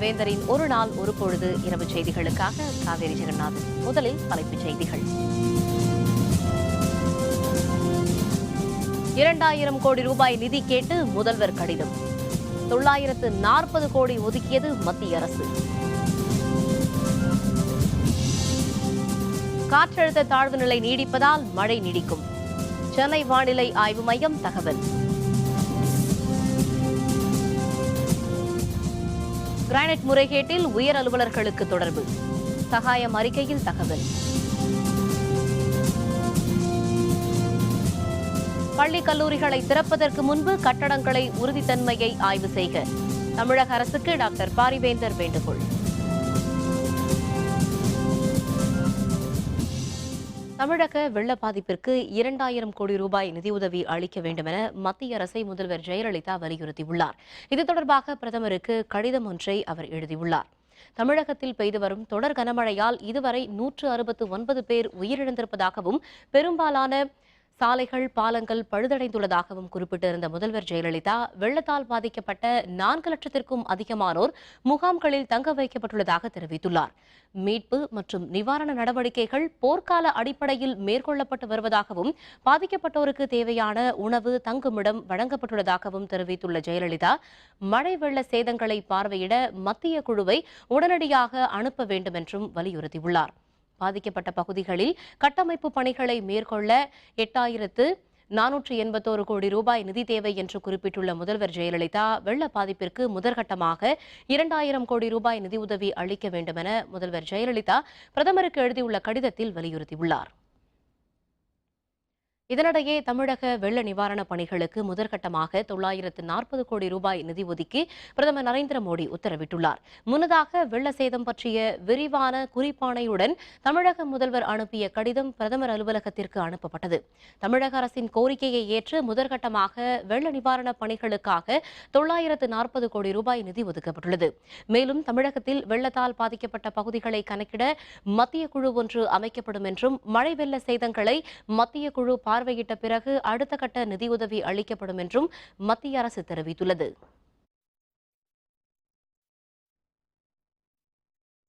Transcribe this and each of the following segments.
வேந்தரின் ஒரு நாள் ஒரு பொழுது இரவு செய்திகளுக்காக காவேரி ஜெகநாதன். முதலில் தலைப்புச் செய்திகள். 2000 கோடி ரூபாய் நிதி கேட்டு முதல்வர் கடிதம். 940 கோடி ஒதுக்கியது மத்திய அரசு. காற்றழுத்த தாழ்வு நிலை நீடிப்பதால் மழை நீடிக்கும். சென்னை வானிலை ஆய்வு மையம் தகவல். கிரானைட் முறைகேட்டில் உயர் அலுவலர்களுக்கு தொடர்பு. சகாயம் அறிக்கையில் தகவல். பள்ளி கல்லூரிகளை திறப்பதற்கு முன்பு கட்டடங்களை உறுதித்தன்மையை ஆய்வு செய்க. தமிழக அரசுக்கு டாக்டர் பாரிவேந்தர் வேண்டுகோள். தமிழக வெள்ள பாதிப்பிற்கு 2000 கோடி ரூபாய் நிதியுதவி அளிக்க வேண்டும் என மத்திய அரசை முதல்வர் ஜெயலலிதா வலியுறுத்தியுள்ளார். இது தொடர்பாக பிரதமருக்கு கடிதம் ஒன்றை அவர் எழுதியுள்ளார். தமிழகத்தில் பெய்து வரும் தொடர் கனமழையால் இதுவரை 169 பேர் உயிரிழந்திருப்பதாகவும் பெரும்பாலான சாலைகள் பாலங்கள் பழுதடைந்துள்ளதாகவும் குறிப்பிட்டிருந்த முதல்வர் ஜெயலலிதா வெள்ளத்தால் பாதிக்கப்பட்ட 4 லட்சத்திற்கும் அதிகமானோர் முகாம்களில் தங்க வைக்கப்பட்டுள்ளதாக தெரிவித்துள்ளார். மீட்பு மற்றும் நிவாரண நடவடிக்கைகள் போர்க்கால அடிப்படையில் மேற்கொள்ளப்பட்டு வருவதாகவும் பாதிக்கப்பட்டோருக்கு தேவையான உணவு தங்குமிடம் வழங்கப்பட்டுள்ளதாகவும் தெரிவித்துள்ள ஜெயலலிதா மழை வெள்ள சேதங்களை பார்வையிட மத்திய குழுவை உடனடியாக அனுப்ப வேண்டும் என்றும் வலியுறுத்தியுள்ளார். பாதிக்கப்பட்ட பகுதிகளில் கட்டமைப்பு பணிகளை மேற்கொள்ள 8481 கோடி ரூபாய் நிதி தேவை என்று குறிப்பிட்டுள்ள முதல்வர் ஜெயலலிதா வெள்ள பாதிப்பிற்கு முதற்கட்டமாக 2000 கோடி ரூபாய் நிதியுதவி அளிக்க வேண்டும் என முதல்வர் ஜெயலலிதா பிரதமருக்கு எழுதியுள்ள கடிதத்தில் வலியுறுத்தியுள்ளார். இதனிடையே தமிழக வெள்ள நிவாரணப் பணிகளுக்கு முதற்கட்டமாக 940 கோடி ரூபாய் நிதி ஒதுக்கி பிரதமர் நரேந்திர மோடி உத்தரவிட்டுள்ளார். முன்னதாக வெள்ள சேதம் பற்றிய விரிவான குறிப்பாணையுடன் தமிழக முதல்வர் அனுப்பிய கடிதம் பிரதமர் அலுவலகத்திற்கு அனுப்பப்பட்டது. தமிழக அரசின் கோரிக்கையை ஏற்று முதற்கட்டமாக வெள்ள நிவாரணப் பணிகளுக்காக 940 கோடி ரூபாய் நிதி ஒதுக்கப்பட்டுள்ளது. மேலும் தமிழகத்தில் வெள்ளத்தால் பாதிக்கப்பட்ட பகுதிகளை கணக்கிட மத்திய குழு ஒன்று அமைக்கப்படும் என்றும் மழை வெள்ள சேதங்களை மத்திய குழு பார்வையிட்ட பிறகு அடுத்த கட்ட நிதியுதவி அளிக்கப்படும் என்றும் மத்திய அரசு தெரிவித்துள்ளது.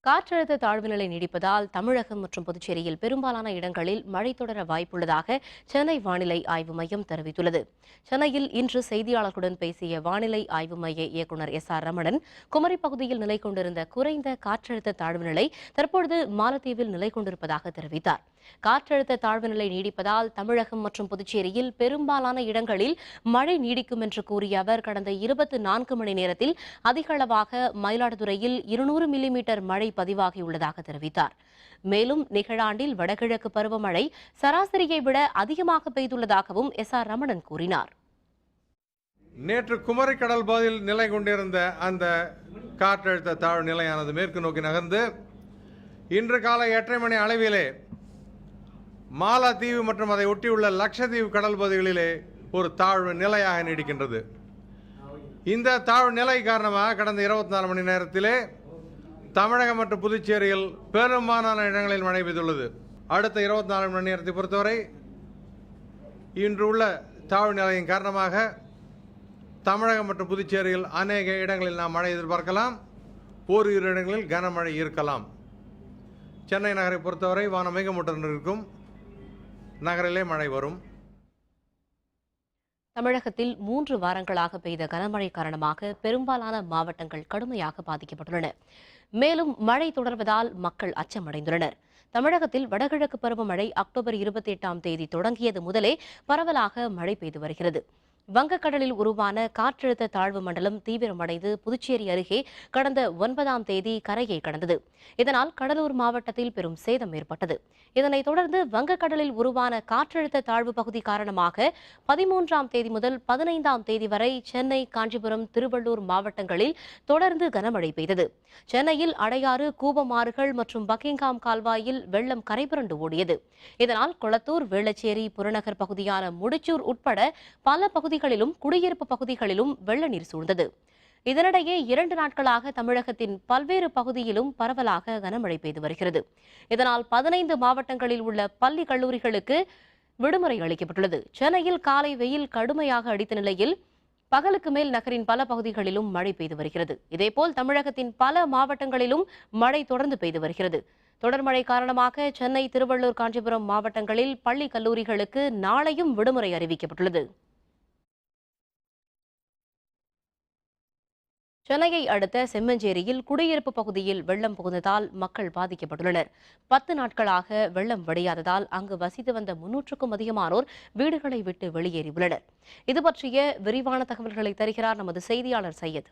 காற்றழுத்த தாழ்வு நிலை நீடிப்பதால் தமிழகம் மற்றும் புதுச்சேரியில் பெரும்பாலான இடங்களில் மழை தொடர வாய்ப்புள்ளதாக சென்னை வானிலை ஆய்வு மையம் தெரிவித்துள்ளது. சென்னையில் இன்று செய்தியாளர்களுடன் பேசிய வானிலை ஆய்வு மைய இயக்குநர் SR ரமணன் குமரி பகுதியில் நிலை கொண்டிருந்த குறைந்த காற்றழுத்த தாழ்வு நிலை தற்பொழுது மாலத்தீவில் நிலை கொண்டிருப்பதாக தெரிவித்தார். காற்றழுத்த தாழ்வு நிலை நீடிப்பதால் தமிழகம் மற்றும் புதுச்சேரியில் பெரும்பாலான இடங்களில் மழை நீடிக்கும் என்று கூறிய அவர் கடந்த 24 மணி நேரத்தில் அதிகளவாக மயிலாடுதுறையில் 200 மில்லிமீட்டர் மழை பதிவாகியுள்ளதாக தெரிவித்தார். மேலும் நிகழாண்டில் வடகிழக்கு பருவமழை சராசரியை விட அதிகமாக பெய்துள்ளதாகவும் SR ரமணன் கூறினார். நேற்று குமரி கடல் பகுதியில் நிலை கொண்டிருந்த அந்த காற்றழுத்த தாழ்வு நிலையானது மேற்கு நோக்கி நகர்ந்து இன்று காலை 8:30 மணி அளவிலே மாலத்தீவு மற்றும் அதை ஒட்டியுள்ள லட்சத்தீவு கடல் பகுதிகளிலே ஒரு தாழ்வு நிலையாக நீடிக்கின்றது. இந்த தாழ்வு நிலை காரணமாக கடந்த 24 மணி நேரத்திலே தமிழகம் மற்றும் புதுச்சேரியில் பெரும்பாலான இடங்களில் மழை பெய்துள்ளது. அடுத்த 24 மணி நேரத்தை பொறுத்தவரை இன்று உள்ள தாழ்வு நிலையின் காரணமாக தமிழகம் மற்றும் புதுச்சேரியில் அநேக இடங்களில் நாம் மழை எதிர்பார்க்கலாம். ஓரிரு இடங்களில் கனமழை இருக்கலாம். சென்னை நகரை பொறுத்தவரை வானம் மேகமூட்டத்துடன் இருக்கும். நகரிலே மழை வரும். தமிழகத்தில் 3 வாரங்களாக பெய்த கனமழை காரணமாக பெரும்பாலான மாவட்டங்கள் கடுமையாக பாதிக்கப்பட்டுள்ளன. மேலும் மழை தொடர்வதால் மக்கள் அச்சமடைந்துள்ளனர். தமிழகத்தில் வடகிழக்கு பருவமழை அக்டோபர் 28ஆம் தேதி தொடங்கியது முதலே பரவலாக மழை பெய்து வருகிறது. வங்கக்கடலில் உருவான காற்றழுத்த தாழ்வு மண்டலம் தீவிரமடைந்து புதுச்சேரி அருகே கடந்த 9ஆம் தேதி கரையை கடந்தது. இதனால் கடலூர் மாவட்டத்தில் பெரும் சேதம் ஏற்பட்டது. இதனைத் தொடர்ந்து வங்கக்கடலில் உருவான காற்றழுத்த தாழ்வு பகுதி காரணமாக 13ஆம் தேதி முதல் 15ஆம் தேதி வரை சென்னை, காஞ்சிபுரம், திருவள்ளூர் மாவட்டங்களில் தொடர்ந்து கனமழை பெய்தது. சென்னையில் அடையாறு, கூவமாறுகள் மற்றும் பக்கிங்ஹாம் கால்வாயில் வெள்ளம் கரைபுரண்டு ஓடியது. இதனால் கொளத்தூர், வேளச்சேரி, புறநகர் பகுதியான முடிச்சூர் உட்பட பல பகுதிகளிலும் குடியிருப்பு பகுதிகளிலும் வெள்ள நீர் சூழ்ந்தது. இதனிடையே 2 நாட்களாக தமிழகத்தின் பல்வேறு பகுதியிலும் பரவலாக கனமழை பெய்து வருகிறது. இதனால் 15 மாவட்டங்களில் உள்ள பள்ளி கல்லூரிகளுக்கு விடுமுறை அளிக்கப்பட்டுள்ளது. சென்னையில் காலை வெயில் கடுமையாக அடித்த நிலையில் பகலுக்கு மேல் நகரின் பல பகுதிகளிலும் மழை பெய்து வருகிறது. இதேபோல் தமிழகத்தின் பல மாவட்டங்களிலும் மழை தொடர்ந்து பெய்து வருகிறது. தொடர் மழை காரணமாக சென்னை, திருவள்ளூர், காஞ்சிபுரம் மாவட்டங்களில் பள்ளி கல்லூரிகளுக்கு நாளையும் விடுமுறை அறிவிக்கப்பட்டுள்ளது. சென்னையை அடுத்த செம்மஞ்சேரியில் குடியிருப்பு பகுதியில் வெள்ளம் புகுந்ததால் மக்கள் பாதிக்கப்பட்டுள்ளனர். 10 நாட்களாக வெள்ளம் வடியாததால் அங்கு வசித்து வந்த 300க்கும் அதிகமானோர் வீடுகளை விட்டு வெளியேறியுள்ளனர். இது பற்றிய விரிவான தகவல்களை தருகிறார் நமது செய்தியாளர் சையத்.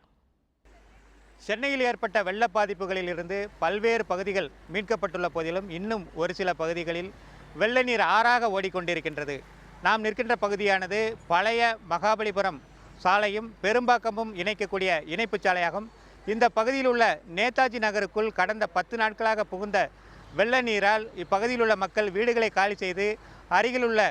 சென்னையில் ஏற்பட்ட வெள்ள பாதிப்புகளில் இருந்து பல்வேறு பகுதிகள் மீட்கப்பட்டுள்ள போதிலும் இன்னும் ஒரு சில பகுதிகளில் வெள்ள நீர் ஆறாக ஓடிக்கொண்டிருக்கின்றது. நாம் நிற்கின்ற பகுதியானது பழைய மகாபலிபுரம் சாலையும் பெரும்பாக்கமும் இணைக்கக்கூடிய இணைப்பு சாலையாகும். இந்த பகுதியில் உள்ள நேதாஜி நகருக்குள் கடந்த 10 நாட்களாக புகுந்த வெள்ள நீரால் இப்பகுதியில் உள்ள மக்கள் வீடுகளை காலி செய்து அருகிலுள்ள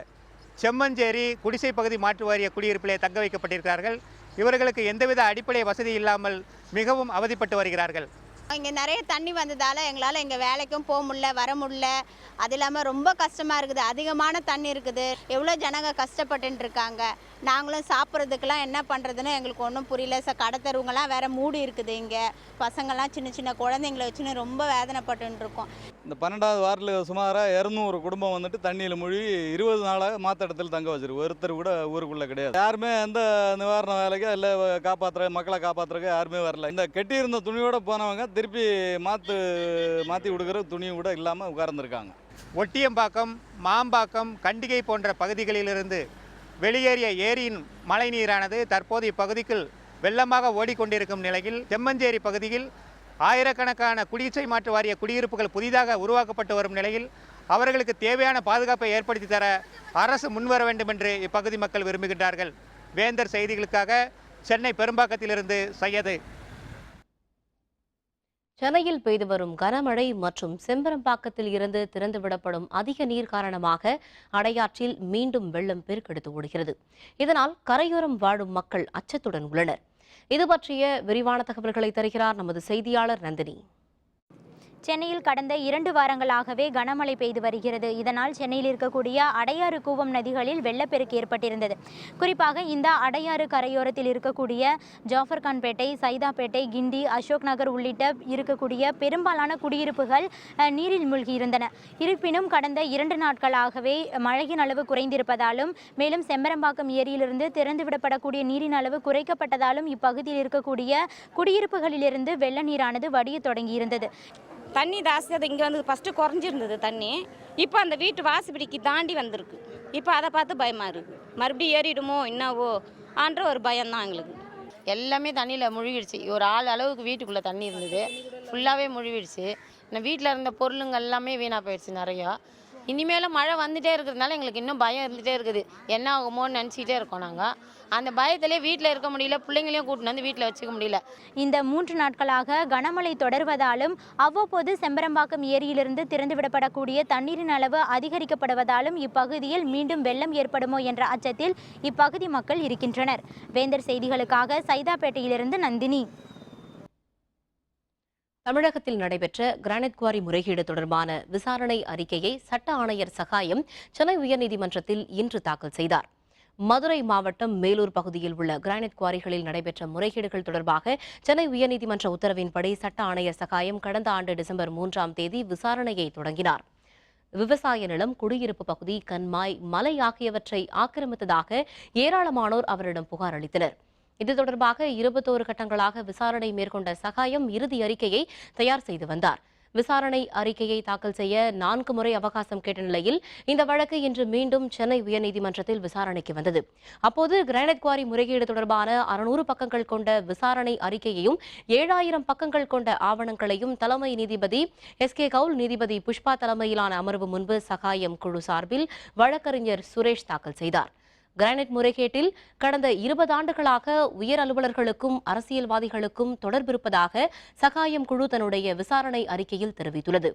செம்மஞ்சேரி குடிசை பகுதி மாற்று வாரிய குடியிருப்பிலே தங்க வைக்கப்பட்டிருக்கிறார்கள். இவர்களுக்கு எந்தவித அடிப்படை வசதி இல்லாமல் மிகவும் அவதிப்பட்டு வருகிறார்கள். இங்கே நிறைய தண்ணி வந்ததால் எங்களால் எங்கள் வேலைக்கும் போக முடியல, வர முடியல. அது இல்லாமல் ரொம்ப கஷ்டமாக இருக்குது. அதிகமான தண்ணி இருக்குது. எவ்வளோ ஜனங்க கஷ்டப்பட்டு இருக்காங்க. நாங்களும் சாப்பிட்றதுக்கெல்லாம் என்ன பண்ணுறதுன்னு எங்களுக்கு ஒன்றும் புரியல. கடை தெருவுங்கெல்லாம் வேறு மூடி இருக்குது. இங்கே பசங்கள்லாம் சின்ன சின்ன குழந்தைங்களை வச்சுன்னு ரொம்ப வேதனைப்பட்டு இருக்கோம். இந்த 12வது வார்டில் சுமாராக 200 குடும்பம் வந்துட்டு தண்ணியில் மூழ்கி 20 நாளாக மாற்ற இடத்துல தங்க வச்சிருக்கு. ஒருத்தர் கூட ஊருக்குள்ளே கிடையாது. யாருமே எந்த நிவாரண வேலைக்கோ இல்லை காப்பாற்றுற மக்களை காப்பாற்றுறக்கு யாருமே வரல. இந்த கெட்டியிருந்த துணியோடு போனவங்க திருப்பி மாற்றி கொடுக்குற துணியும் கூட இல்லாமல் உட்கார்ந்துருக்காங்க. ஒட்டியம்பாக்கம், மாம்பாக்கம், கண்டிகை போன்ற பகுதிகளிலிருந்து வெளியேறிய ஏரியின் மழை நீரானது தற்போது இப்பகுதிக்குள் வெள்ளமாக ஓடிக்கொண்டிருக்கும் நிலையில் செம்மஞ்சேரி பகுதியில் ஆயிரக்கணக்கான குடிசை மாற்று வாரிய குடியிருப்புகள் புதிதாக உருவாக்கப்பட்டு வரும் நிலையில் அவர்களுக்கு தேவையான பாதுகாப்பை ஏற்படுத்தி தர அரசு முன்வர வேண்டும் என்று இப்பகுதி மக்கள் விரும்புகின்றார்கள். வேந்தர் செய்திகளுக்காக சென்னை பெரும்பாக்கத்திலிருந்து சையது. சென்னையில் பெய்து வரும் கனமழை மற்றும் செம்பரம்பாக்கத்தில் இருந்து திறந்துவிடப்படும் அதிக நீர் காரணமாக அடையாற்றில் மீண்டும் வெள்ளம் பெருக்கெடுத்து ஓடுகிறது. இதனால் கரையோரம் வாழும் மக்கள் அச்சத்துடன் உள்ளனர். இது பற்றிய விரிவான தகவல்களை தருகிறார் நமது செய்தியாளர் நந்தினி. சென்னையில் கடந்த 2 வாரங்களாகவே கனமழை பெய்து வருகிறது. இதனால் சென்னையில் இருக்கக்கூடிய அடையாறு, கூவம் நதிகளில் வெள்ளப்பெருக்கு ஏற்பட்டிருந்தது. குறிப்பாக இந்த அடையாறு கரையோரத்தில் இருக்கக்கூடிய ஜாஃபர்கான்பேட்டை, சைதாப்பேட்டை, கிண்டி, அசோக் நகர் உள்ளிட்ட இருக்கக்கூடிய பெரும்பாலான குடியிருப்புகள் நீரில் மூழ்கியிருந்தன. இருப்பினும் கடந்த 2 நாட்களாகவே மழையின் அளவு குறைந்திருப்பதாலும் மேலும் செம்பரம்பாக்கம் ஏரியிலிருந்து திறந்துவிடப்படக்கூடிய நீரின் அளவு குறைக்கப்பட்டதாலும் இப்பகுதியில் இருக்கக்கூடிய குடியிருப்புகளிலிருந்து வெள்ள நீரானது வடிய தொடங்கியிருந்தது. தண்ணி ஜாஸ்தியாக இங்கே வந்து ஃபஸ்ட்டு குறைஞ்சிருந்தது தண்ணி. இப்போ அந்த வீட்டு வாசப்படிக்கு தாண்டி வந்திருக்கு. இப்போ அதை பார்த்து பயமாக இருக்குது. மறுபடியும் ஏறிடுமோ என்னவோ ஆன்ற ஒரு பயம்தான் எங்களுக்கு. எல்லாமே தண்ணியில் முழுகிடுச்சு. ஒரு ஆள் அளவுக்கு வீட்டுக்குள்ளே தண்ணி இருந்தது, ஃபுல்லாகவே முழுகிடுச்சு. வீட்டில் இருந்த பொருளுங்க எல்லாமே வீணாக போயிடுச்சு நிறையா. இனிமேலும் மழை வந்துகிட்டே இருக்கிறதுனால எங்களுக்கு இன்னும் பயம் இருந்துகிட்டே இருக்குது. என்ன ஆகுமோன்னு நினச்சிக்கிட்டே இருக்கோம். நாங்கள் அந்த பயத்திலே வீட்டில் இருக்க முடியல, பிள்ளைங்களையும் கூட்டின்னு வந்து வீட்டில் வச்சுக்க முடியல. இந்த 3 நாட்களாக கனமழை தொடர்வதாலும் அவ்வப்போது செம்பரம்பாக்கம் ஏரியிலிருந்து திறந்துவிடப்படக்கூடிய தண்ணீரின் அளவு அதிகரிக்கப்படுவதாலும் இப்பகுதியில் மீண்டும் வெள்ளம் ஏற்படுமோ என்ற அச்சத்தில் இப்பகுதி மக்கள் இருக்கின்றனர். வேந்தர் செய்திகளுக்காக சைதாப்பேட்டையிலிருந்து நந்தினி. தமிழகத்தில் நடைபெற்ற கிரானைட் குவாரி முறைகேடு தொடர்பான விசாரணை அறிக்கையை சட்ட ஆணையர் சகாயம் சென்னை உயர்நீதிமன்றத்தில் இன்று தாக்கல் செய்தார். மதுரை மாவட்டம் மேலூர் பகுதியில் உள்ள கிரானைட் குவாரிகளில் நடைபெற்ற முறைகேடுகள் தொடர்பாக சென்னை உயர்நீதிமன்ற உத்தரவின்படி சட்ட ஆணையர் சகாயம் கடந்த ஆண்டு டிசம்பர் 3ஆம் தேதி விசாரணையை தொடங்கினார். விவசாய நிலம், குடியிருப்பு பகுதி, கண்மாய், மலை ஆகியவற்றை ஆக்கிரமித்ததாக ஏராளமானோர் அவரிடம் புகார் அளித்தனர். இது தொடர்பாக 21 கட்டங்களாக விசாரணை மேற்கொண்ட சகாயம் இறுதி அறிக்கையை தயார் செய்து வந்தார். விசாரணை அறிக்கையை தாக்கல் செய்ய 4 முறை அவகாசம் கேட்ட நிலையில் இந்த வழக்கு இன்று மீண்டும் சென்னை உயர்நீதிமன்றத்தில் விசாரணைக்கு வந்தது. அப்போது கிரானைட் குவாரி முறைகேடு தொடர்பான 600 பக்கங்கள் கொண்ட விசாரணை அறிக்கையையும் 7000 பக்கங்கள் கொண்ட ஆவணங்களையும் தலைமை நீதிபதி SK கவுல், நீதிபதி புஷ்பா தலைமையிலான அமர்வு முன்பு சகாயம் குழு சார்பில் வழக்கறிஞர் சுரேஷ் தாக்கல் செய்தார். கிரானைட் முறைகேட்டில் கடந்த 20 ஆண்டுகளாக உயர் அலுவலர்களுக்கும் அரசியல்வாதிகளுக்கும் தொடர்பிருப்பதாக சகாயம் குழு தன்னுடைய விசாரணை அறிக்கையில் தெரிவித்துள்ளது.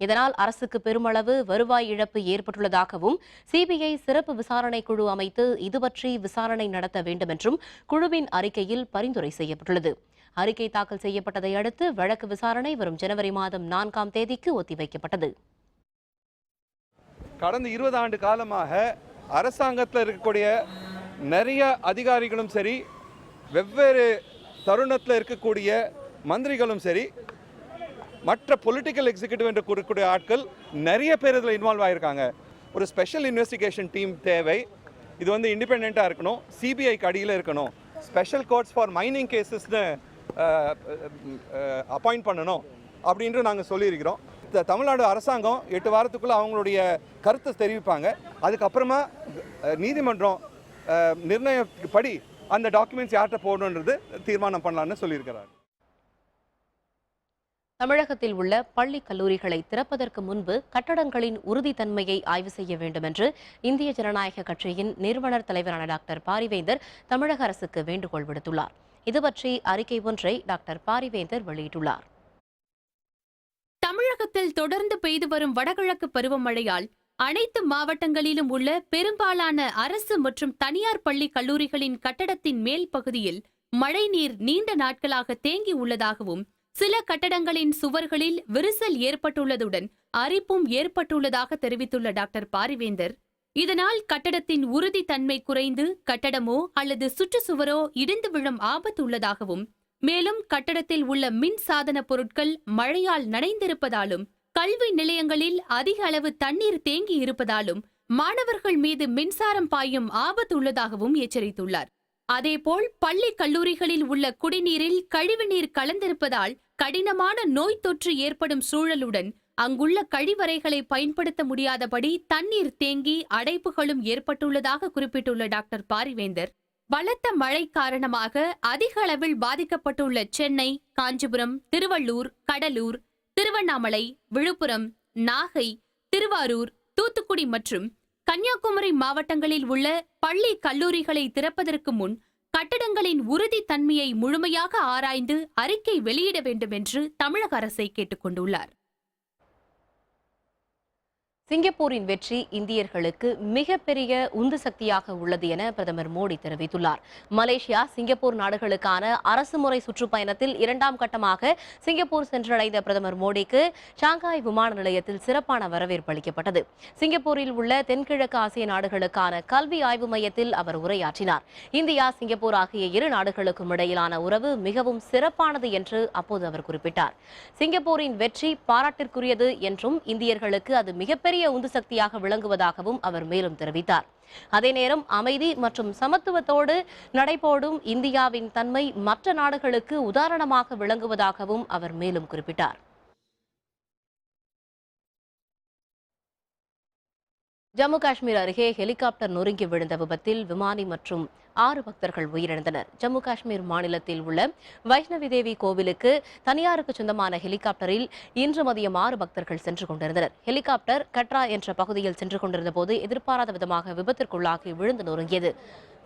இதனால் அரசுக்கு பெருமளவு வருவாய் இழப்பு ஏற்பட்டுள்ளதாகவும் சிபிஐ சிறப்பு விசாரணை குழு அமைத்து இதுபற்றி விசாரணை நடத்த வேண்டும் என்றும் குழுவின் அறிக்கையில் பரிந்துரை செய்யப்பட்டுள்ளது. அறிக்கை தாக்கல் செய்யப்பட்டதை அடுத்து வழக்கு விசாரணை வரும் ஜனவரி மாதம் 4ஆம் தேதிக்கு ஒத்திவைக்கப்பட்டது. கடந்த 20 ஆண்டு காலமாக அரசாங்கத்தில் இருக்கக்கூடிய நிறைய அதிகாரிகளும் சரி, வெவ்வேறு தருணத்தில் இருக்கக்கூடிய மந்திரிகளும் சரி, மற்ற பொலிட்டிக்கல் எக்ஸிக்யூட்டிவ் என்று கூறக்கூடிய ஆட்கள் நிறைய பேர் இதில் இன்வால்வ் ஆகியிருக்காங்க. ஒரு ஸ்பெஷல் இன்வெஸ்டிகேஷன் டீம் தேவை. இது வந்து இண்டிபெண்ட்டாக இருக்கணும், சிபிஐக்கு அடியில் இருக்கணும். ஸ்பெஷல் கோர்ட்ஸ் ஃபார் மைனிங் கேசஸ்னு அப்பாயிண்ட் பண்ணணும் அப்படின்று நாங்கள் சொல்லியிருக்கிறோம். தமிழ்நாடு அரசாங்கம் 8 வாரத்துக்குள்ளே அவங்களுடைய கருத்தை தெரிவிப்பாங்க. அதுக்கப்புறமா நீதிமன்றம் நிர்ணயப்படி அந்த டாக்குமெண்ட்ஸ் யார்கிட்ட போடணுன்றது தீர்மானம் பண்ணலான்னு சொல்லியிருக்கிறார். தமிழகத்தில் உள்ள பள்ளி கல்லூரிகளை திறப்பதற்கு முன்பு கட்டடங்களின் உறுதித்தன்மையை ஆய்வு செய்ய வேண்டும் என்று இந்திய ஜனநாயக கட்சியின் நிறுவனர் தலைவரான டாக்டர் பாரிவேந்தர் தமிழக அரசுக்கு வேண்டுகோள் விடுத்துள்ளார். இதுபற்றி அறிக்கை ஒன்றை டாக்டர் பாரிவேந்தர் வெளியிட்டுள்ளார். தமிழகத்தில் தொடர்ந்து பெய்து வரும் வடகிழக்கு பருவமழையால் அனைத்து மாவட்டங்களிலும் உள்ள பெரும்பாலான அரசு மற்றும் தனியார் பள்ளி கல்லூரிகளின் கட்டடத்தின் மேல் பகுதியில் மழைநீர் நீண்ட நாட்களாக தேங்கி உள்ளதாகவும், சில கட்டடங்களின் சுவர்களில் விரிசல் ஏற்பட்டுள்ளதுடன் அரிப்பும் ஏற்பட்டுள்ளதாக தெரிவித்துள்ள டாக்டர் பாரிவேந்தர், இதனால் கட்டடத்தின் உறுதித்தன்மை குறைந்து கட்டடமோ அல்லது சுற்றுச்சுவரோ இடிந்து விழும் ஆபத்து உள்ளதாகவும், மேலும் கட்டடத்தில் உள்ள மின் சாதன பொருட்கள் மழையால் நனைந்திருப்பதாலும், கல்வி நிலையங்களில் அதிக அளவு தண்ணீர் தேங்கி இருப்பதாலும் மாணவர்கள் மீது மின்சாரம் பாயும் ஆபத்து உள்ளதாகவும் எச்சரித்துள்ளார். அதேபோல் பள்ளி கல்லூரிகளில் உள்ள குடிநீரில் கழிவுநீர் கலந்திருப்பதால் கடினமான நோய் தொற்று ஏற்படும் சூழலுடன் அங்குள்ள கழிவறைகளை பயன்படுத்த முடியாதபடி தண்ணீர் தேங்கி அடைப்புகளும் ஏற்பட்டுள்ளதாக குறிப்பிட்டுள்ள டாக்டர் பாரிவேந்தர், பலத்த மழை காரணமாக அதிக அளவில் பாதிக்கப்பட்டுள்ள சென்னை, காஞ்சிபுரம், திருவள்ளூர், கடலூர், திருவண்ணாமலை, விழுப்புரம், நாகை, திருவாரூர், தூத்துக்குடி மற்றும் கன்னியாகுமரி மாவட்டங்களில் உள்ள பள்ளி கல்லூரிகளை திறப்பதற்கு முன் கட்டடங்களின் உறுதித்தன்மையை முழுமையாக ஆராய்ந்து அறிக்கை வெளியிட வேண்டும் என்று தமிழக அரசை கேட்டுக் கொண்டுள்ளார். சிங்கப்பூரின் வெற்றி இந்தியர்களுக்கு மிகப்பெரிய உந்து சக்தியாக உள்ளது என பிரதமர் மோடி தெரிவித்துள்ளார். மலேசியா, சிங்கப்பூர் நாடுகளுக்கான அரசுமுறை சுற்றுப்பயணத்தில் 2ஆம் கட்டமாக சிங்கப்பூர் சென்றடைந்த பிரதமர் மோடிக்கு ஷாங்காய் விமான நிலையத்தில் சிறப்பான வரவேற்பு அளிக்கப்பட்டது. சிங்கப்பூரில் உள்ள தென்கிழக்கு ஆசிய நாடுகளுக்கான கல்வி ஆய்வு மையத்தில் அவர் உரையாற்றினார். இந்தியா, சிங்கப்பூர் ஆகிய இரு நாடுகளுக்கும் இடையிலான உறவு மிகவும் சிறப்பானது என்று அப்போது அவர் குறிப்பிட்டார். சிங்கப்பூரின் வெற்றி பாராட்டிற்குரியது என்றும் இந்தியர்களுக்கு அது மிகப்பெரிய உந்து சக்தியாக விளங்குவதாகவும் அவர் மேலும் தெரிவித்தார். அதே நேரம் அமைதி மற்றும் சமத்துவத்தோடு நடைபோடும் இந்தியாவின் தன்மை மற்ற நாடுகளுக்கு உதாரணமாக விளங்குவதாகவும் அவர் மேலும் குறிப்பிட்டார். ஜம்மு காஷ்மீர் அருகே ஹெலிகாப்டர் நொறுங்கி விழுந்த விபத்தில் விமானி மற்றும் 6 பக்தர்கள் உயிரிழந்தனர். ஜம்மு காஷ்மீர் மாநிலத்தில் உள்ள வைஷ்ணவி தேவி கோவிலுக்கு தனியாருக்கு சொந்தமான ஹெலிகாப்டரில் இன்று மதியம் 6 பக்தர்கள் சென்று கொண்டிருந்தனர். ஹெலிகாப்டர் கட்ரா என்ற பகுதியில் சென்று கொண்டிருந்த போது எதிர்பாராத விதமாக விபத்திற்குள்ளாகி விழுந்து நொறுங்கியது.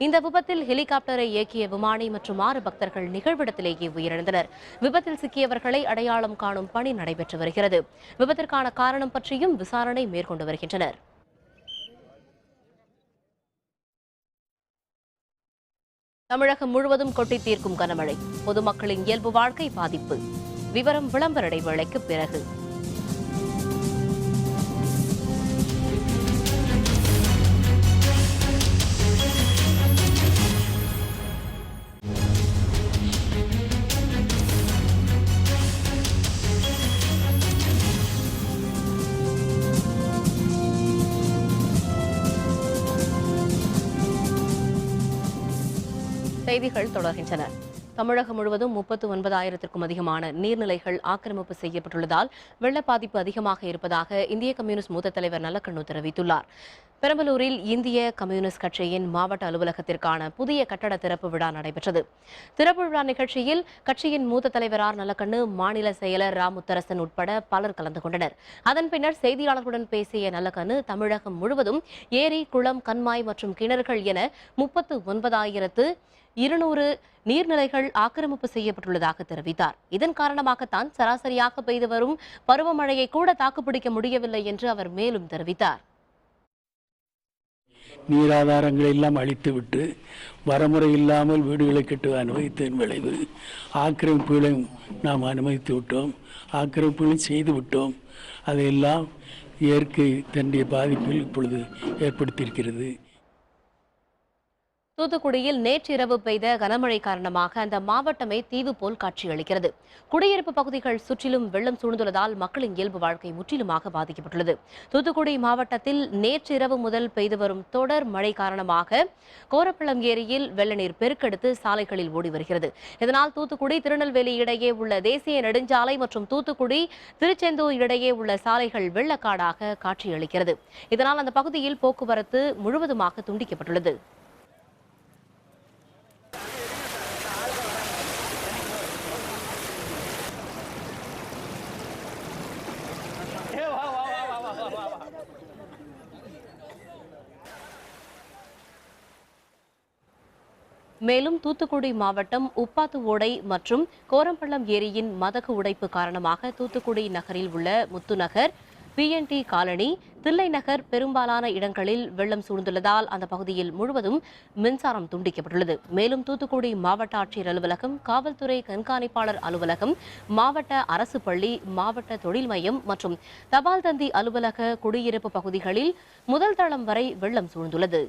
இந்த விபத்தில் ஹெலிகாப்டரை இயக்கிய விமானி மற்றும் 6 பக்தர்கள் நிகழ்விடத்திலேயே உயிரிழந்தனர். விபத்தில் சிக்கியவர்களை அடையாளம் காணும் பணி நடைபெற்று வருகிறது. விபத்திற்கான காரணம் பற்றியும் விசாரணை மேற்கொண்டு வருகின்றனர். தமிழகம் முழுவதும் கொட்டி தீர்க்கும் கனமழை, பொதுமக்களின் இயல்பு வாழ்க்கை பாதிப்பு. விவரம் விளம்பர இடைவேளைக்கு பிறகு. செய்திகள் தொடர்கின்றன. தமிழகம் முழுவதும் 39,000க்கும் அதிகமான நீர்நிலைகள் ஆக்கிரமிப்பு செய்யப்பட்டுள்ளதால் வெள்ள பாதிப்பு அதிகமாக இருப்பதாக இந்திய கம்யூனிஸ்ட் மூத்த தலைவர் நல்லக்கண்ணு தெரிவித்துள்ளார். பெரம்பலூரில் இந்திய கம்யூனிஸ்ட் கட்சியின் மாவட்ட அலுவலகத்திற்கான புதிய கட்டட திறப்பு விழா நடைபெற்றது. திறப்பு விழா நிகழ்ச்சியில் கட்சியின் மூத்த தலைவர் ஆர் நல்லக்கண்ணு, மாநில செயலர் ராமுத்தரசன் உட்பட பலர் கலந்து கொண்டனர். அதன் பின்னர் செய்தியாளர்களுடன் பேசிய நல்லக்கண்ணு, தமிழகம் முழுவதும் ஏரி, குளம், கண்மாய் மற்றும் கிணறுகள் என 39,200 நீர்நிலைகள் ஆக்கிரமிப்பு செய்யப்பட்டுள்ளதாக தெரிவித்தார். இதன் காரணமாகத்தான் சராசரியாக பெய்து வரும் பருவமழையை கூட தாக்குப்பிடிக்க முடியவில்லை என்று அவர் மேலும் தெரிவித்தார். நீராதாரங்களை எல்லாம் அழித்துவிட்டு வரமுறை இல்லாமல் வீடுகளை கட்ட அனுமதித்ததன் விளைவு ஆக்கிரமிப்புகளையும் நாம் அனுமதித்து விட்டோம், ஆக்கிரமிப்புகளையும் செய்து விட்டோம். அதையெல்லாம் இயற்கை தன்னுடைய பாதிப்பில் இப்பொழுது ஏற்படுத்தியிருக்கிறது. தூத்துக்குடியில் நேற்றிரவு பெய்த கனமழை காரணமாக அந்த மாவட்டமே தீவு போல் காட்சியளிக்கிறது. குடியிருப்பு பகுதிகள் சுற்றிலும் வெள்ளம் சூழ்ந்துள்ளதால் மக்களின் இயல்பு வாழ்க்கை முற்றிலுமாக பாதிக்கப்பட்டுள்ளது. தூத்துக்குடி மாவட்டத்தில் நேற்றிரவு முதல் பெய்து வரும் தொடர் மழை காரணமாக கோரப்பள்ளம் ஏரியில் வெள்ள நீர் பெருக்கெடுத்து சாலைகளில் ஓடி வருகிறது. இதனால் தூத்துக்குடி திருநெல்வேலி இடையே உள்ள தேசிய நெடுஞ்சாலை மற்றும் தூத்துக்குடி திருச்செந்தூர் இடையே உள்ள சாலைகள் வெள்ளக்காடாக காட்சியளிக்கிறது. இதனால் அந்த பகுதியில் போக்குவரத்து முழுவதுமாக துண்டிக்கப்பட்டுள்ளது. மேலும் தூத்துக்குடி மாவட்டம் உப்பாத்து ஓடை மற்றும் கோரம்பள்ளம் ஏரியின் மதகு உடைப்பு காரணமாக தூத்துக்குடி நகரில் உள்ள முத்துநகர், PNT காலனி, தில்லை நகர் பெரும்பாலான இடங்களில் வெள்ளம் சூழ்ந்துள்ளதால் அந்த பகுதியில் முழுவதும் மின்சாரம் துண்டிக்கப்பட்டுள்ளது. மேலும் தூத்துக்குடி மாவட்ட ஆட்சியர் அலுவலகம், காவல்துறை கண்காணிப்பாளர் அலுவலகம், மாவட்ட அரசு பள்ளி, மாவட்ட தொழில் மையம் மற்றும் தபால் தந்தி அலுவலக குடியிருப்பு பகுதிகளில் முதல் தளம் வரை வெள்ளம் சூழ்ந்துள்ளது.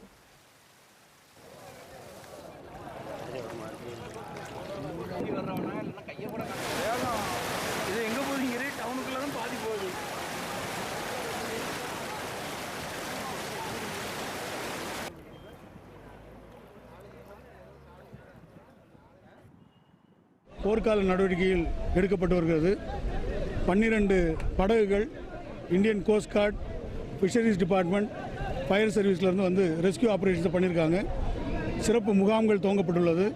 போர்க்கால நடவடிக்கையில் எடுக்கப்பட்டு வருகிறது. 12 படகுகள் Indian coast guard, fisheries department, fire சர்வீஸ்லேருந்து வந்து ரெஸ்கியூ ஆப்ரேஷன்ஸ் பண்ணியிருக்காங்க. சிறப்பு முகாம்கள் துவங்கப்பட்டுள்ளது.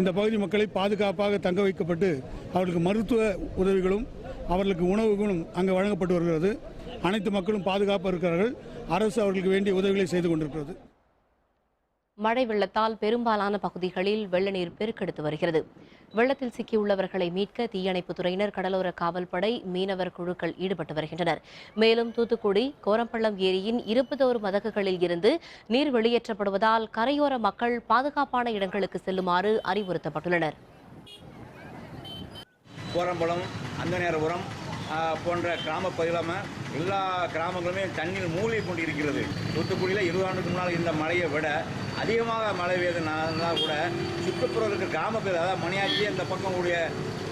இந்த பகுதி மக்களை பாதுகாப்பாக தங்க வைக்கப்பட்டு அவர்களுக்கு மருத்துவ உதவிகளும் அவர்களுக்கு உணவுகளும் அங்கே வழங்கப்பட்டு வருகிறது. அனைத்து மக்களும் பாதுகாப்பாக இருக்கிறார்கள். அரசு அவர்களுக்கு வேண்டிய உதவிகளை செய்து கொண்டிருக்கிறது. மழை வெள்ளத்தால் பெரும்பாலான பகுதிகளில் வெள்ள நீர் பெருக்கெடுத்து வருகிறது. வெள்ளத்தில் சிக்கியுள்ளவர்களை மீட்க தீயணைப்புத் துறையினர், கடலோர காவல்படை, மீனவர் குழுக்கள் ஈடுபட்டு வருகின்றனர். மேலும் தூத்துக்குடி கோரம்பள்ளம் ஏரியின் 21 மதகுகளில் இருந்து நீர் வெளியேற்றப்படுவதால் கரையோர மக்கள் பாதுகாப்பான இடங்களுக்கு செல்லுமாறு அறிவுறுத்தப்பட்டுள்ளனர். கோரம்பலம், அந்தநேரபுரம் போன்ற கிராம பகுதியிலாமல் எல்லா கிராமங்களுமே தண்ணீர் மூழ்கி கொண்டிருக்கிறது. தூத்துக்குடியில் 20 ஆண்டுக்கு முன்னால் இந்த மழையை விட அதிகமாக மழை பெய்தனால கூட சுற்றுப்புறம் இருக்கிற கிராம பகுதி, அதாவது மணியாச்சி அந்த பக்கம் கூடிய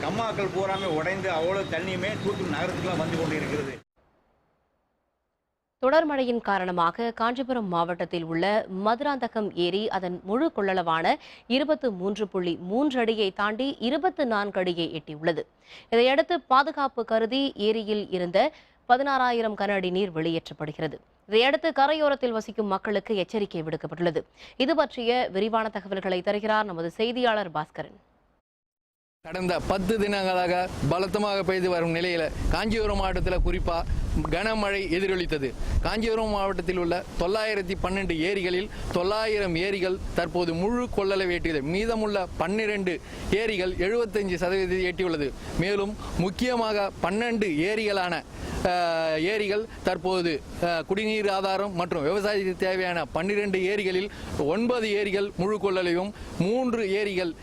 கம்மாக்கள் பூராமே உடைந்து அவ்வளோ தண்ணியுமே தூத்துக்குடி நகரத்துக்குலாம் வந்து கொண்டிருக்கிறது. தொடர் மழையின் காரணமாக காஞ்சிபுரம் மாவட்டத்தில் உள்ள மதுராந்தகம் ஏரி அதன் முழு கொள்ளளவான 23.3 அடியை தாண்டி 24 அடியை எட்டியுள்ளது. இதையடுத்து பாதுகாப்பு கருதி ஏரியில் இருந்த 16,000 கன அடி நீர் வெளியேற்றப்படுகிறது. இதையடுத்து கரையோரத்தில் வசிக்கும் மக்களுக்கு எச்சரிக்கை விடுக்கப்பட்டுள்ளது. இது பற்றிய விரிவான தகவல்களை தருகிறார் நமது செய்தியாளர் பாஸ்கரன். கடந்த 10 தினங்களாக பலத்தமாக பெய்து வரும் நிலையில் காஞ்சிபுரம் மாவட்டத்தில் குறிப்பாக கனமழை எதிரொலித்தது. காஞ்சிபுரம் மாவட்டத்தில் உள்ள 912 ஏரிகளில் 900 ஏரிகள் தற்போது முழு கொள்ளளவை எட்டியது. மீதமுள்ள 12 ஏரிகள் 75% எட்டியுள்ளது. மேலும் முக்கியமாக 12 ஏரிகளான ஏரிகள் தற்போது குடிநீர் ஆதாரம் மற்றும் விவசாயத்திற்கு தேவையான 12 ஏரிகளில் 9 ஏரிகள் முழு கொள்ளளவையும் 3 ஏரிகள்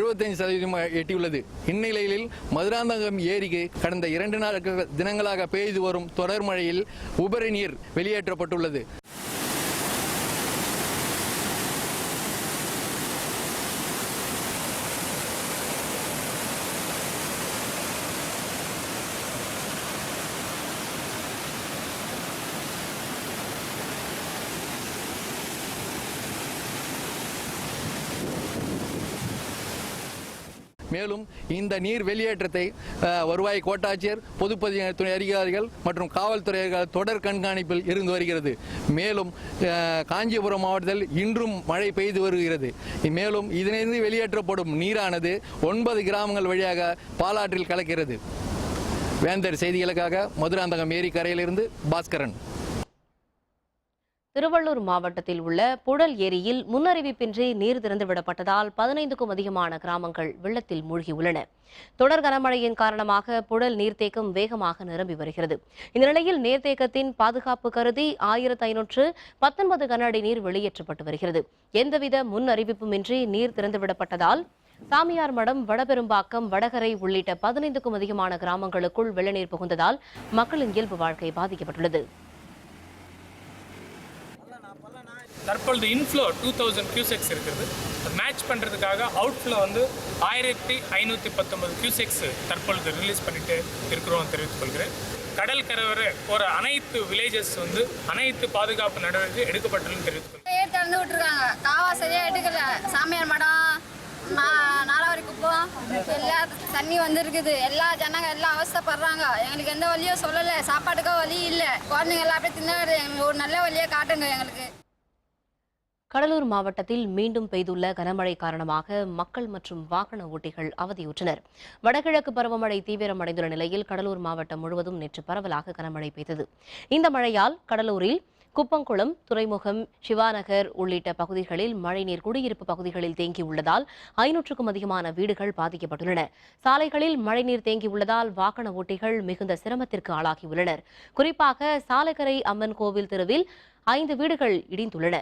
75% எட்டியுள்ளது. இந்நிலையில் மதுராந்தகம் ஏரிக்கு கடந்த 2 தினங்களாக பெய்து வரும் தொடர் மழையில் உபரி நீர் வெளியேற்றப்பட்டுள்ளது. மேலும் இந்த நீர் வெளியேற்றத்தை வருவாய் கோட்டாட்சியர், பொதுப்பதிவுத்துறை அதிகாரிகள் மற்றும் காவல்துறை தொடர் கண்காணிப்பில் இருந்து வருகிறது. மேலும் காஞ்சிபுரம் மாவட்டத்தில் இன்றும் மழை பெய்து வருகிறது. மேலும் இதனிருந்து வெளியேற்றப்படும் நீரானது 9 கிராமங்கள் வழியாக பாலாற்றில் கலக்கிறது. வேந்தர் செய்திகளுக்காக மதுராந்தகம் ஏரி கரையிலிருந்து பாஸ்கரன். திருவள்ளூர் மாவட்டத்தில் உள்ள புழல் ஏரியில் முன்னறிவிப்பின்றி நீர் திறந்துவிடப்பட்டதால் 15க்கும் அதிகமான கிராமங்கள் வெள்ளத்தில் மூழ்கியுள்ளன. தொடர் கனமழையின் காரணமாக புழல் நீர்த்தேக்கம் வேகமாக நிரம்பி வருகிறது. இந்த நிலையில் நீர்த்தேக்கத்தின் பாதுகாப்பு கருதி 1519 கன அடி நீர் வெளியேற்றப்பட்டு வருகிறது. எந்தவித முன் அறிவிப்புமின்றி நீர் திறந்துவிடப்பட்டதால் சாமியார் மடம், வடபெரும்பாக்கம், வடகரை உள்ளிட்ட 15க்கும் அதிகமான கிராமங்களுக்குள் வெள்ளநீர் புகுந்ததால் மக்களின் இயல்பு வாழ்க்கை பாதிக்கப்பட்டுள்ளது. தற்பொழுது இன்ஃப்ளோ 2000 கியூசெக்ஸ் இருக்கிறது. மேட்ச் பண்ணுறதுக்காக அவுட்ஃப்ளோ வந்து 1519 கியூசெக்ஸ் தற்பொழுது ரிலீஸ் பண்ணிட்டு இருக்கிறோம் தெரிவித்துக் கொள்கிறேன். கடல் கரை போகிற அனைத்து வில்லேஜஸ் வந்து அனைத்து பாதுகாப்பு நடவடிக்கை எடுக்கப்பட்டுள்ளது தெரிவித்துக் கொள்கிறேன். திறந்து விட்டுருக்காங்க, காவா சரியாக எடுக்கல, சாமியார் மடம் நாலாவரி குப்பம் எல்லா தண்ணி வந்துருக்குது. எல்லா ஜனங்க எல்லாம் அவஸ்தைப்படுறாங்க. எங்களுக்கு எந்த வழியும் சொல்லலை, சாப்பாட்டுக்கோ வழி இல்லை. குழந்தைங்க எல்லாம் அப்படியே தின்னாடு. எங்களுக்கு ஒரு நல்ல வழியை காட்டுங்க எங்களுக்கு. கடலூர் மாவட்டத்தில் மீண்டும் பெய்துள்ள கனமழை காரணமாக மக்கள் மற்றும் வாகன ஓட்டிகள் அவதியுற்றனர். வடகிழக்கு பருவமழை தீவிரமடைந்துள்ள நிலையில் கடலூர் மாவட்டம் முழுவதும் நேற்று பரவலாக கனமழை பெய்தது. இந்த மழையால் கடலூரில் குப்பங்குளம், துறைமுகம், சிவாநகர் உள்ளிட்ட பகுதிகளில் மழைநீர் குடியிருப்பு பகுதிகளில் தேங்கியுள்ளதால் 500க்கும் அதிகமான வீடுகள் பாதிக்கப்பட்டுள்ளன. சாலைகளில் மழைநீர் தேங்கியுள்ளதால் வாகன ஓட்டிகள் மிகுந்த சிரமத்திற்கு ஆளாகியுள்ளனர். குறிப்பாக சாலைக்கரை அம்மன் கோவில் தெருவில் 5 வீடுகள் இடிந்துள்ளன.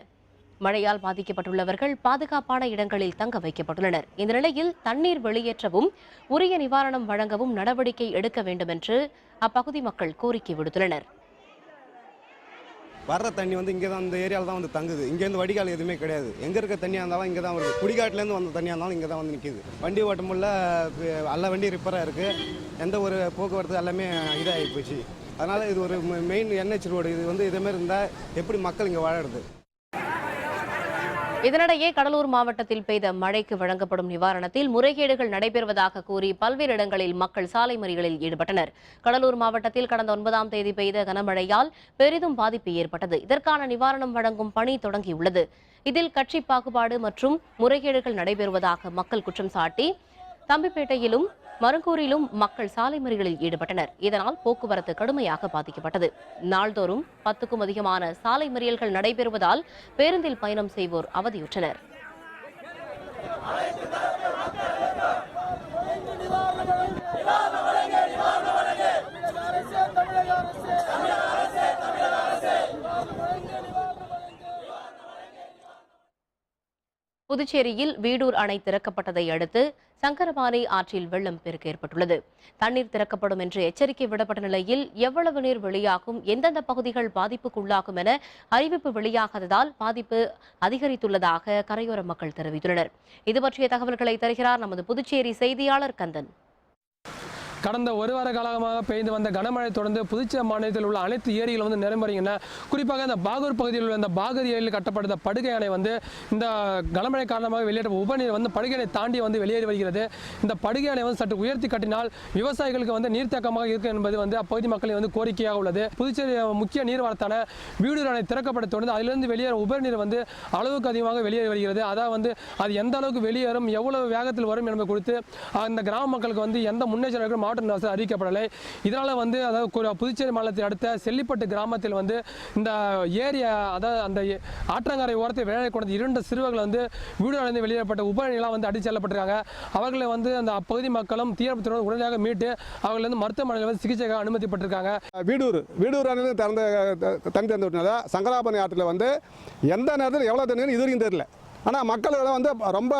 மழையால் பாதிக்கப்பட்டுள்ளவர்கள் பாதுகாப்பான இடங்களில் தங்க வைக்கப்பட்டுள்ளனர். இந்த நிலையில் தண்ணீர் வெளியேற்றவும் உரிய நிவாரணம் வழங்கவும் நடவடிக்கை எடுக்க வேண்டும் என்று அப்பகுதி மக்கள் கோரிக்கை விடுத்துள்ளனர். வர்ற தண்ணி வந்து இங்கே தான், இந்த ஏரியாவில் தான் வந்து தங்குது. இங்கேருந்து வடிகால் எதுவுமே கிடையாது. எங்கே இருக்க தண்ணியாக இருந்தாலும் இங்கே தான் வருது. குடிகாட்டிலேருந்து வந்த தண்ணியாக இருந்தாலும் இங்கே தான் வந்து நிற்கிது. வண்டி ஓட்ட முடியல, எல்லா வண்டி ரிப்பேராக இருக்குது. எந்த ஒரு போக்குவரத்து எல்லாமே இதாகி போச்சு. அதனால் இது ஒரு மெயின் NH ரோடு. இது வந்து இதேமாரி இருந்தால் எப்படி மக்கள் இங்கே வாழறது? இதனிடையே கடலூர் மாவட்டத்தில் பெய்த மழைக்கு வழங்கப்படும் நிவாரணத்தில் முறைகேடுகள் நடைபெறுவதாக கூறி பல்வேறு இடங்களில் மக்கள் சாலை மறியலில் ஈடுபட்டனர். கடலூர் மாவட்டத்தில் கடந்த 9ஆம் தேதி பெய்த கனமழையால் பெரிதும் பாதிப்பு ஏற்பட்டது. இதற்கான நிவாரணம் வழங்கும் பணி தொடங்கியுள்ளது. இதில் கட்சி பாகுபாடு மற்றும் முறைகேடுகள் நடைபெறுவதாக மக்கள் குற்றம் சாட்டி தம்பிப்பேட்டையிலும் மருங்கூரிலும் மக்கள் சாலை மறியலில் ஈடுபட்டனர். இதனால் போக்குவரத்து கடுமையாக பாதிக்கப்பட்டது. நாள்தோறும் 10க்கும் அதிகமான சாலை மறியல்கள் நடைபெறுவதால் பேருந்தில் பயணம் செய்வோர் அவதியுற்றனர். புதுச்சேரியில் வீடூர் அணை திறக்கப்பட்டதை அடுத்து சங்கரபாணி ஆற்றில் வெள்ளம் பெருக்கு ஏற்பட்டுள்ளது. தண்ணீர் திறக்கப்படும் என்று எச்சரிக்கை விடப்பட்ட நிலையில் எவ்வளவு நீர் வெளியாகும், எந்தெந்த பகுதிகள் பாதிப்புக்குள்ளாகும் என அறிவிப்பு வெளியாகாததால் பாதிப்பு அதிகரித்துள்ளதாக கரையோர மக்கள் தெரிவித்துள்ளனர். இது பற்றிய தகவல்களை தருகிறார் நமது புதுச்சேரி செய்தியாளர் கந்தன். கடந்த ஒரு வார காலமாக பெய்து வந்த கனமழை தொடர்ந்து புதுச்சேரி மாநிலத்தில் உள்ள அனைத்து ஏரிகள் வந்து நிரம்புறீங்கன்னா, குறிப்பாக இந்த பாகூர் பகுதியில் உள்ள இந்த பாகூர் ஏரியில் கட்டப்பட்ட படுகை அணை வந்து இந்த கனமழை காரணமாக வெளியேற்ற உபநீர் வந்து படுகை அணை தாண்டி வந்து வெளியேறி வருகிறது. இந்த படுகை அணை வந்து சற்று உயர்த்தி கட்டினால் விவசாயிகளுக்கு வந்து நீர்த்தேக்கமாக இருக்கும் என்பது வந்து அப்பகுதி மக்களின் வந்து கோரிக்கையாக உள்ளது. புதுச்சேரி முக்கிய நீர்வளத்தான வீடூர் அணை திறக்கப்பட தொடர்ந்து அதிலிருந்து வெளியேற உபநீர் வந்து அளவுக்கு அதிகமாக வெளியேறி வருகிறது. அதாவது வந்து அது எந்த அளவுக்கு வெளியேறும், எவ்வளவு வேகத்தில் வரும் என்பது குறித்து அந்த கிராம மக்களுக்கு வந்து எந்த முன்னெச்சரிக்கை அறிவிக்கப்படலை. இதனால வந்து அதாவது புதுச்சேரி மாநிலத்தை அடுத்த செல்லிப்பட்டு கிராமத்தில் வந்து இந்த ஏரியா, அதாவது அந்த ஆற்றங்கரை ஓரத்தை விளையாட கொண்ட 2 சிறுவர்கள் வந்து வீடு அடைந்து வெளியேறப்பட்ட உபநிலாம் வந்து அடித்து செல்லப்பட்டிருக்காங்க. அவர்களை வந்து அந்த அப்பகுதி மக்களும் தீவிரத்துடன் உடனடியாக மீட்டு அவர்கள் வந்து மருத்துவமனையில் வந்து சிகிச்சைக்காக அனுமதிப்பட்டிருக்காங்க. வீடூர் அணையில் தண்ணி திறந்து சங்கராபரணி ஆற்றில் வந்து எந்த நேரத்தில் எவ்வளோ தண்ணி இது வரைக்கும் தெரியல. ஆனால் மக்கள் வந்து ரொம்ப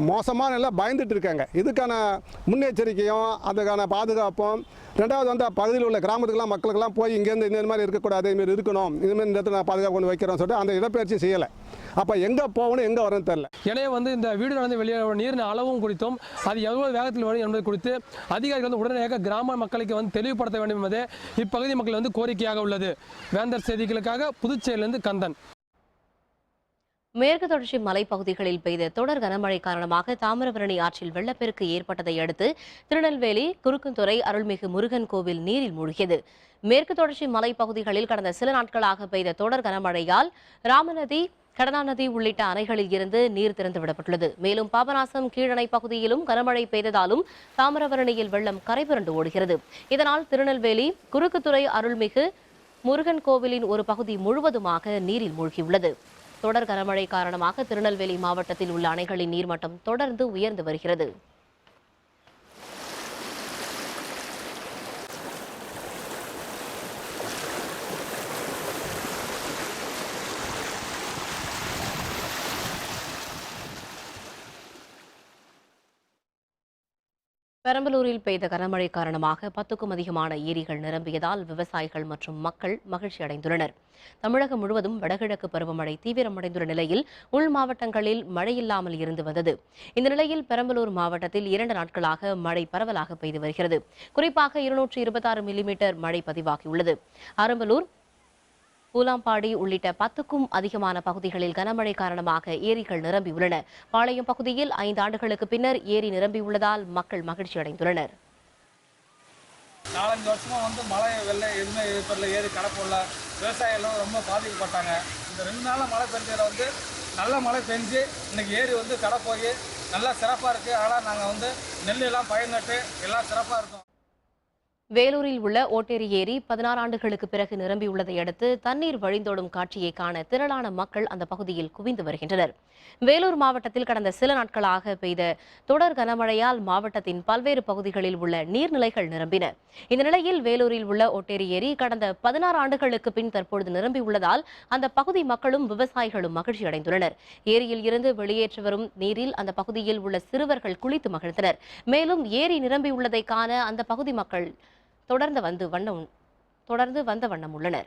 மோசமான நிலை பயந்துட்டு இருக்காங்க. இதுக்கான முன்னெச்சரிக்கையும் அதுக்கான பாதுகாப்பும், ரெண்டாவது வந்து பகுதியில் உள்ள கிராமத்துக்கெல்லாம் மக்களுக்கெல்லாம் போய் இங்கேருந்து இந்த மாதிரி இருக்கக்கூடாது, இதுமாரி இருக்கணும், இதுமாரி இந்த இடத்துல நான் பாதுகாப்பு கொண்டு வைக்கிறோம்னு சொல்லிட்டு அந்த இடப்பெயர்ச்சி செய்யலை. அப்போ எங்கே போகணும் எங்கே வரணும்னு தெரியல. எனவே வந்து இந்த வீடு நடந்து வெளியே நீரின் அளவும் குறித்தும் அது எவ்வளவு வேகத்தில் வரும் என்பது குறித்து அதிகாரிகள் வந்து உடனடியாக கிராம மக்களுக்கு வந்து தெளிவுபடுத்த வேண்டும் என்பது இப்பகுதி மக்கள் வந்து கோரிக்கையாக உள்ளது. வேந்தர் செய்திகளுக்காக புதுச்சேரியிலிருந்து கந்தன். மேற்கு தொடர்ச்சி மலைப்பகுதிகளில் பெய்த தொடர் கனமழை காரணமாக தாமிரபரணி ஆற்றில் வெள்ளப்பெருக்கு ஏற்பட்டதை அடுத்து திருநெல்வேலி குறுக்குந்துறை அருள்மிகு முருகன் கோவில் நீரில் மூழ்கியது. மேற்கு தொடர்ச்சி மலைப்பகுதிகளில் கடந்த சில நாட்களாக பெய்த தொடர் கனமழையால் ராமநதி, கடனாநதி உள்ளிட்ட அணைகளில் இருந்து நீர் திறந்துவிடப்பட்டுள்ளது. மேலும் பாபநாசம் கீழணை பகுதியிலும் கனமழை பெய்ததாலும் தாமிரபரணியில் வெள்ளம் கரைபுரண்டு ஓடுகிறது. இதனால் திருநெல்வேலி குறுக்குத்துறை அருள்மிகு முருகன் கோவிலின் ஒரு பகுதி முழுவதுமாக நீரில் மூழ்கியுள்ளது. தொடர் கனமழை காரணமாக திருநெல்வேலி மாவட்டத்தில் உள்ள அணைகளின் நீர்மட்டம் தொடர்ந்து உயர்ந்து வருகிறது. பெரம்பலூரில் பெய்த கனமழை காரணமாக 10க்கும் அதிகமான ஏரிகள் நிரம்பியதால் விவசாயிகள் மற்றும் மக்கள் மகிழ்ச்சி அடைந்துள்ளனர். தமிழகம் முழுவதும் வடகிழக்கு பருவமழை தீவிரமடைந்துள்ள நிலையில் உள் மாவட்டங்களில் மழையில்லாமல் இருந்து வந்தது. இந்த நிலையில் பெரம்பலூர் மாவட்டத்தில் 2 நாட்களாக மழை பரவலாக பெய்து வருகிறது. குறிப்பாக 226 மில்லிமீட்டர் மழை பதிவாகியுள்ளது. அரும்பலூர், பூலாம்பாடி உள்ளிட்ட 10க்கும் அதிகமான பகுதிகளில் கனமழை காரணமாக ஏரிகள் நிரம்பியுள்ளன. பாளையம் பகுதியில் 5 ஆண்டுகளுக்கு பின்னர் ஏரி நிரம்பியுள்ளதால் மக்கள் மகிழ்ச்சி அடைந்துள்ளனர். 4-5 வருஷமா மழை வெள்ளம் எதுவுமே ஏற்படல, ஏரி கடப்படல, விவசாயிகளும் ரொம்ப பாதிக்கப்பட்டாங்க. இந்த 2 நாளாக மழை பெஞ்சதில் நல்ல மழை பெஞ்சு இன்னைக்கு ஏரி கடை போய் நல்லா சிறப்பாக இருக்குது. ஆனால் நாங்கள் நெல் எல்லாம் பயிர் நட்டு எல்லாம் சிறப்பாக இருக்கும். வேலூரில் உள்ள ஓட்டேரி ஏரி 16 ஆண்டுகளுக்கு பிறகு நிரம்பியுள்ளதை அடுத்து தண்ணீர் வழிந்தோடும் காட்சியை காண திரளான மக்கள் அந்த பகுதியில் குவிந்து வருகின்றனர். வேலூர் மாவட்டத்தில் கடந்த சில நாட்களாக பெய்த தொடர் கனமழையால் மாவட்டத்தின் பல்வேறு பகுதிகளில் உள்ள நீர்நிலைகள் நிரம்பின. இந்த நிலையில் வேலூரில் உள்ள ஓட்டேரி ஏரி கடந்த 16 ஆண்டுகளுக்கு பின் தற்பொழுது நிரம்பியுள்ளதால் அந்த பகுதி மக்களும் விவசாயிகளும் மகிழ்ச்சி அடைந்துள்ளனர். ஏரியில் இருந்து வெளியேற்றி வரும் நீரில் அந்த பகுதியில் உள்ள சிறுவர்கள் குளித்து மகிழ்ந்தனர். மேலும் ஏரி நிரம்பியுள்ளதை காண அந்த பகுதி மக்கள் தொடர்ந்து வந்த வண்ணம் உள்ளனர்.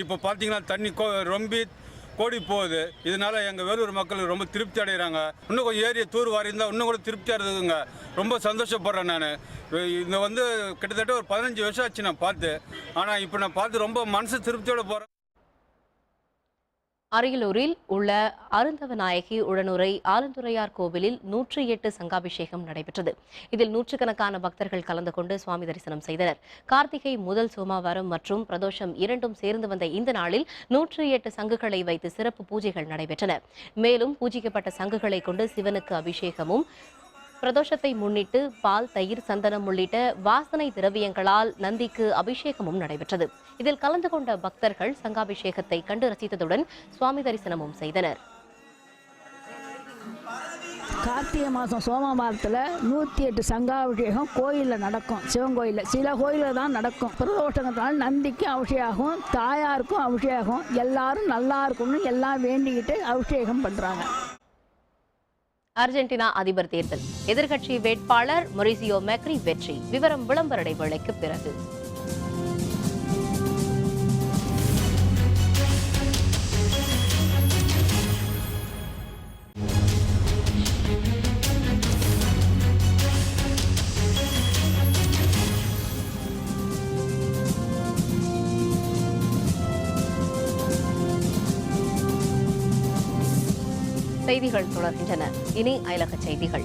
இப்போ பார்த்தீங்கன்னா தண்ணி ரொம்ப கோடி போகுது. இதனால எங்கள் வேலூர் மக்கள் ரொம்ப திருப்தி அடைகிறாங்க. இன்னும் கொஞ்சம் ஏரியை தூர் வாரியிருந்தால் இன்னும் கூட திருப்தி அடைதுங்க. ரொம்ப சந்தோஷப்படுறேன். நான் இந்த கிட்டத்தட்ட ஒரு 15 வருஷம் ஆச்சு நான் பார்த்து. ஆனால் இப்போ நான் பார்த்து ரொம்ப மனசு திருப்தியோட போகிறேன். அரியலூரில் உள்ள அருந்தவநாயகி உடனுரை ஆலந்துறையார் கோவிலில் 108 சங்காபிஷேகம் நடைபெற்றது. இதில் நூற்றுக்கணக்கான பக்தர்கள் கலந்து கொண்டு சுவாமி தரிசனம் செய்தனர். கார்த்திகை முதல் சோமவாரம் மற்றும் பிரதோஷம் 2ம் சேர்ந்து வந்த இந்த நாளில் 108 சங்குகளை வைத்து சிறப்பு பூஜைகள் நடைபெற்றன. மேலும் பூஜிக்கப்பட்ட சங்குகளை கொண்டு சிவனுக்கு அபிஷேகமும், பிரதோஷத்தை முன்னிட்டு பால், தயிர், சந்தனம் உள்ளிட்ட வாசனை திரவியங்களால் நந்திக்கு அபிஷேகமும் நடைபெற்றது. இதில் கலந்து கொண்ட பக்தர்கள் சங்காபிஷேகத்தை கண்டு ரசித்ததுடன் சுவாமி தரிசனமும் செய்தனர். கார்த்திகை மாதம் சோமவாரத்தில் 108 சங்காபிஷேகம் கோயிலில் நடக்கும். சிவன் கோயிலில், சில கோயிலில் தான் நடக்கும். பிரதோஷங்களால் நந்திக்கு அபிஷேகம், தாயாருக்கும் அபிஷேகம், எல்லாரும் நல்லா இருக்கணும்னு எல்லாம் வேண்டிக்கிட்டு அபிஷேகம் பண்ணுறாங்க. அர்ஜென்டினா அதிபர் தேர்தல், எதிர்க்கட்சி வேட்பாளர் மொரிசியோ மேக்ரி வெற்றி. விவரம் விளம்பர இடைவேளைக்கு பிறகு. செய்திகள் தொடர்கின்றன. இனி அயலக செய்திகள்.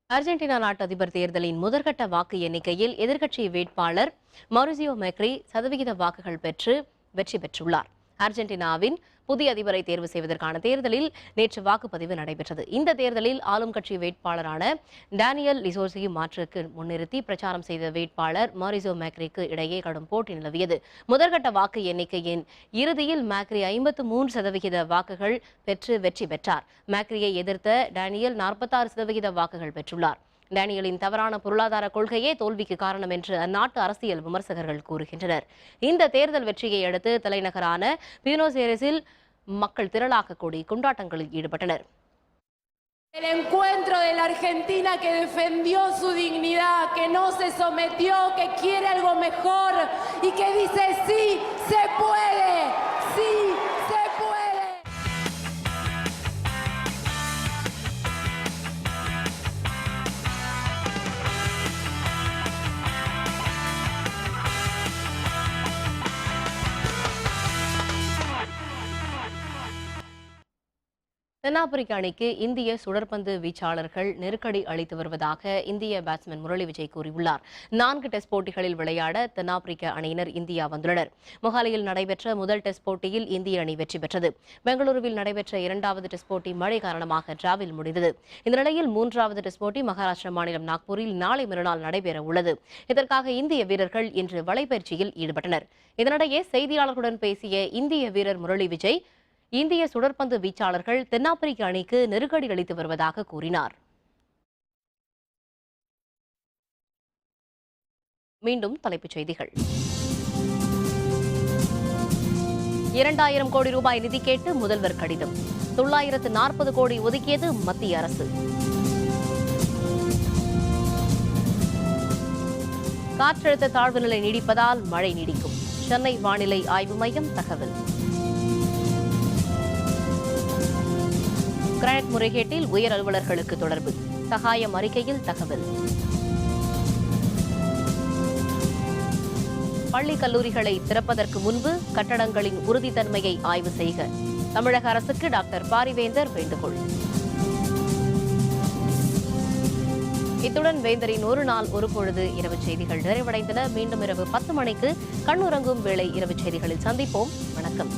அர்ஜென்டினா நாட்டு அதிபர் தேர்தலின் முதற்கட்ட வாக்கு எண்ணிக்கையில் எதிர்க்கட்சி வேட்பாளர் மொரிசியோ மேக்ரி சதவிகித வாக்குகள் பெற்று வெற்றி பெற்றுள்ளார். அர்ஜென்டினாவின் புதிய அதிபரை தேர்வு செய்வதற்கான தேர்தலில் நேற்று வாக்குப்பதிவு நடைபெற்றது. இந்த தேர்தலில் ஆளும் கட்சி வேட்பாளரான டேனியல் லிசோசி மாற்றுக்கு முன்னிறுத்தி பிரச்சாரம் செய்த வேட்பாளர் மொரிசியோ மேக்ரிக்கு இடையே கடும் போட்டி நிலவியது. முதற்கட்ட வாக்கு எண்ணிக்கையின் இறுதியில் மேக்ரி 53% வாக்குகள் பெற்று வெற்றி பெற்றார். மேக்ரியை எதிர்த்த டேனியல் 46% வாக்குகள் பெற்றுள்ளார். டேனியலின் தவறான பொருளாதார கொள்கையே தோல்விக்கு காரணம் என்று அந்நாட்டு அரசியல் விமர்சகர்கள் கூறுகின்றனர். இந்த தேர்தல் வெற்றியை அடுத்து தலைநகரான பியூனோஸ் ஏரிஸில் மக்கள் திரளாக கூடி கொண்டாட்டங்களில் ஈடுபட்டனர். El encuentro de la Argentina que defendió su dignidad, que no se sometió, que quiere algo mejor y que dice sí, se puede, sí, se puede. தென்னாப்பிரிக்க அணிக்கு இந்திய சுழற்பந்து வீச்சாளர்கள் நெருக்கடி அளித்து வருவதாக இந்திய பேட்ஸ்மேன் முரளி விஜய் கூறியுள்ளார். 4 டெஸ்ட் போட்டிகளில் விளையாட தென்னாப்பிரிக்க அணியினர் இந்தியா வந்துள்ளனர். மொஹாலியில் நடைபெற்ற முதல் டெஸ்ட் போட்டியில் இந்திய அணி வெற்றி பெற்றது. பெங்களூருவில் நடைபெற்ற 2வது டெஸ்ட் போட்டி மழை காரணமாக டிராவில் முடிந்தது. இந்த நிலையில் 3வது டெஸ்ட் போட்டி மகாராஷ்டிரா மாநிலம் நாக்பூரில் நாளை மறுநாள் நடைபெற உள்ளது. இதற்காக இந்திய வீரர்கள் இன்று வலைப்பயிற்சியில் ஈடுபட்டனர். இதனிடையே செய்தியாளர்களுடன் பேசிய இந்திய வீரர் முரளி விஜய், இந்திய சுழற்பந்து வீச்சாளர்கள் தென்னாப்பிரிக்க அணிக்கு நெருக்கடி அளித்து வருவதாக கூறினார். மீண்டும் தலைப்புச் செய்திகள். 2000 கோடி ரூபாய் நிதி கேட்டு முதல்வர் கடிதம். 940 கோடி ஒதுக்கியது மத்திய அரசு. காற்றழுத்த தாழ்வு நிலை நீடிப்பதால் மழை நீடிக்கும். சென்னை வானிலை ஆய்வு மையம் தகவல். கிரானைட் முறைகேட்டில் உயர் அலுவலர்களுக்கு தொடர்பு. சகாயம் அறிக்கையில் தகவல். பள்ளி கல்லூரிகளை திறப்பதற்கு முன்பு கட்டடங்களின் உறுதித்தன்மையை ஆய்வு செய்க. தமிழக அரசுக்கு டாக்டர் பாரிவேந்தர் வேண்டுகோள். இத்துடன் வேந்தரின் ஒரு நாள் ஒரு பொழுது இரவு செய்திகள் நிறைவடைந்தன. மீண்டும் இரவு 10 மணிக்கு கண்ணுறங்கும் வேளை இரவு செய்திகளில் சந்திப்போம். வணக்கம்.